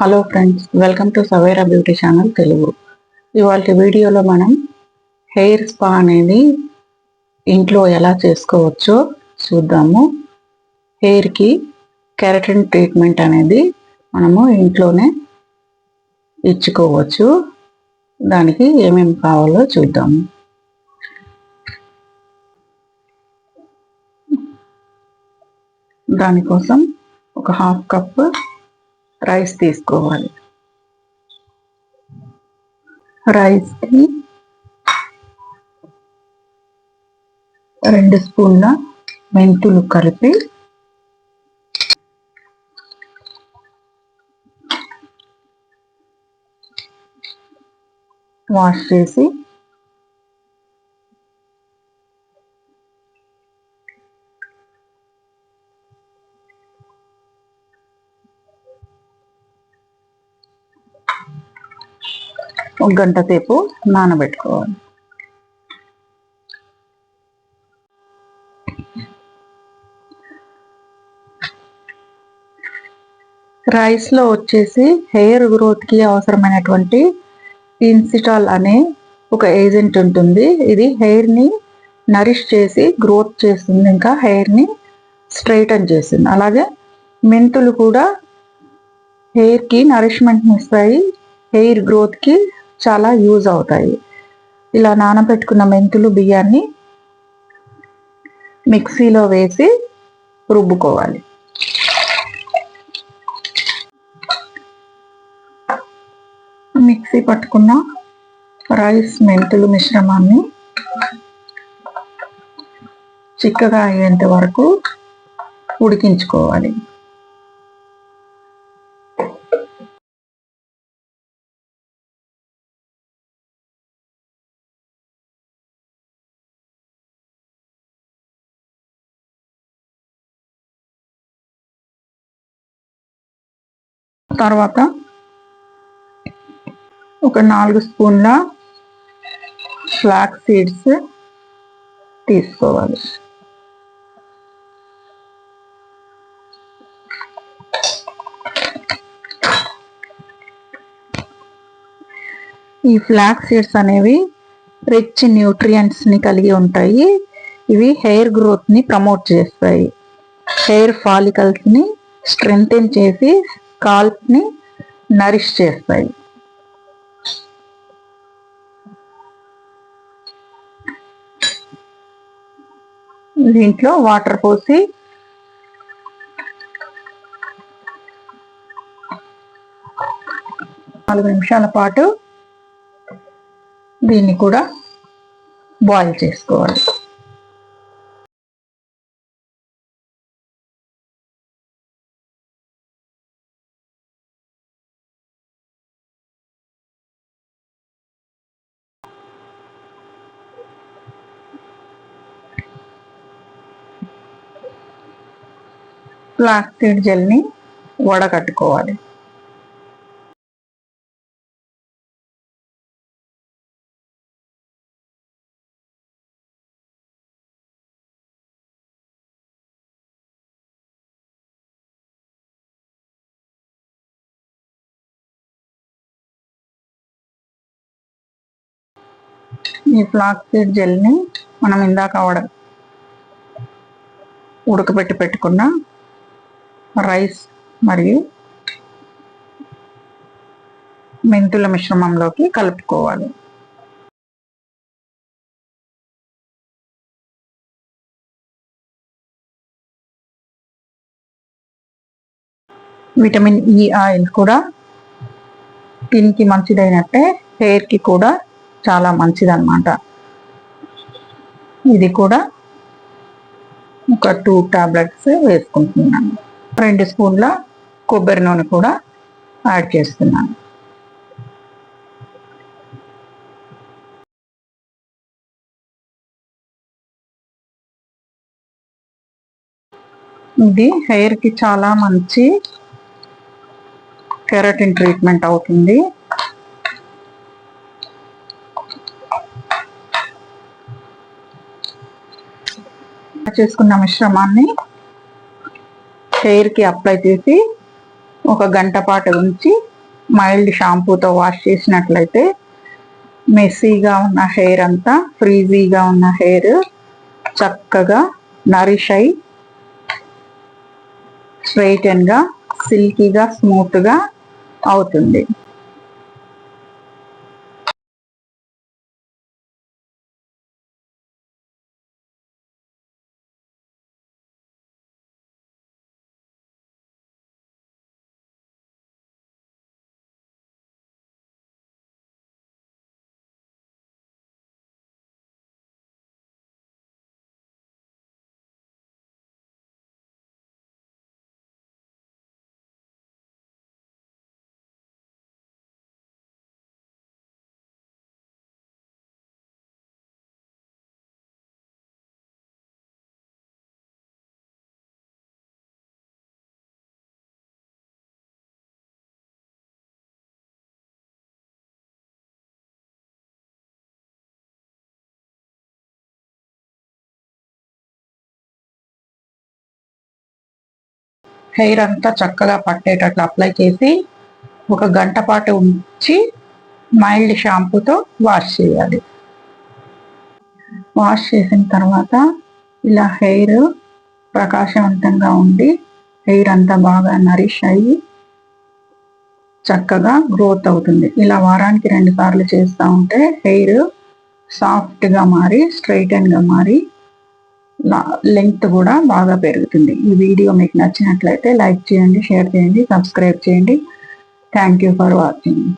Hello friends, welcome to Savera beauty channel Telugu. ఇవాళ వీడియోలో మనం హెయిర్ స్పా అనేది ఇంట్లో ఎలా చేసుకోవచ్చో చూద్దాము. హెయిర్కి కెరటిన్ ట్రీట్మెంట్ అనేది మనము ఇంట్లోనే ఇచ్చుకోవచ్చు. దానికి ఏమేమి కావాలో చూద్దాము. దానికోసం ఒక హాఫ్ కప్ రైస్ తీసుకోవాలి. రైస్కి 2 స్పూన్ల మెంతులు కలిపి వాష్ చేసి ఒక గంట సేపు నానబెట్టుకోవాలి. రైస్లో వచ్చేసి హెయిర్ గ్రోత్కి అవసరమైనటువంటి ఇన్సిటాల్ అనే ఒక ఏజెంట్ ఉంటుంది. ఇది హెయిర్ని నరిష్ చేసి గ్రోత్ చేస్తుంది, ఇంకా హెయిర్ని స్ట్రైటన్ చేస్తుంది. అలాగే మెంతులు కూడా హెయిర్కి నరిష్మెంట్ని ఇస్తాయి, హెయిర్ గ్రోత్కి చాలా యూజ్ అవుతాయి. ఇలా నానబెట్టుకున్న మెంతులు బియ్యాన్ని మిక్సీలో వేసి రుబ్బుకోవాలి. మిక్సీ పట్టుకున్న రైస్ మెంతులు మిశ్రమాన్ని చిక్కగా అయ్యేంత వరకు ఉడికించుకోవాలి. తర్వాత ఒక 4 స్పూన్ల ఫ్లాక్స్ సీడ్స్ తీసుకోవాలి. ఈ ఫ్లాక్స్ సీడ్స్ అనేవి రిచ్ న్యూట్రియంట్స్ని కలిగి ఉంటాయి. ఇవి హెయిర్ గ్రోత్ని ప్రమోట్ చేస్తాయి, హెయిర్ ఫాలికల్స్ని స్ట్రెంగ్తెన్ చేసి స్కాల్ప్ని నరిష్ చేస్తాయి. దీంట్లో వాటర్ పోసి 4 నిమిషాల పాటు దీన్ని కూడా బాయిల్ చేసుకోవాలి. ఫ్లాక్స్ సీడ్ జెల్ని వడకట్టుకోవాలి. ఈ ఫ్లాక్స్ సీడ్ జెల్ని మనం ఇందాక ఉడకబెట్టి పెట్టుకున్న రైస్ మరియు మెంతుల మిశ్రమంలోకి కలుపుకోవాలి. విటమిన్ ఈ ఆయిల్ కూడా స్కిన్కి మంచిదైనట్టే హెయిర్కి కూడా చాలా మంచిదన్నమాట. ఇది కూడా ఒక 2 టాబ్లెట్స్ వేసుకుంటున్నాను. 2 స్పూన్ల కొబ్బరి నూనె కూడా యాడ్ చేస్తున్నాను. ఇది హెయిర్కి చాలా మంచి కెరటిన్ ట్రీట్మెంట్ అవుతుంది. చేసుకున్న మిశ్రమాన్ని హెయిర్కి అప్లై చేసి ఒక గంట పాటు ఉంచి మైల్డ్ షాంపూతో వాష్ చేసినట్లయితే మెస్సీగా ఉన్న హెయిర్ అంతా, ఫ్రీజీగా ఉన్న హెయిర్ చక్కగా నరిష్ అయి స్ట్రైటన్గా, సిల్కీగా, స్మూత్గా అవుతుంది. హెయిర్ అంతా చక్కగా పట్టేటట్లు అప్లై చేసి ఒక గంట పాటు ఉంచి మైల్డ్ షాంపూతో వాష్ చేయాలి. వాష్ చేసిన తర్వాత ఇలా హెయిర్ ప్రకాశవంతంగా ఉండి హెయిర్ అంతా బాగా నరిష్ అయ్యి చక్కగా గ్రోత్ అవుతుంది. ఇలా వారానికి 2 సార్లు చేస్తూ ఉంటే హెయిర్ సాఫ్ట్గా మారి స్ట్రైటన్గా మారి లెంగ్త్ కూడా బాగా పెరుగుతుంది. ఈ వీడియో మీకు నచ్చినట్లయితే లైక్ చేయండి, షేర్ చేయండి, సబ్స్క్రైబ్ చేయండి. Thank you for watching.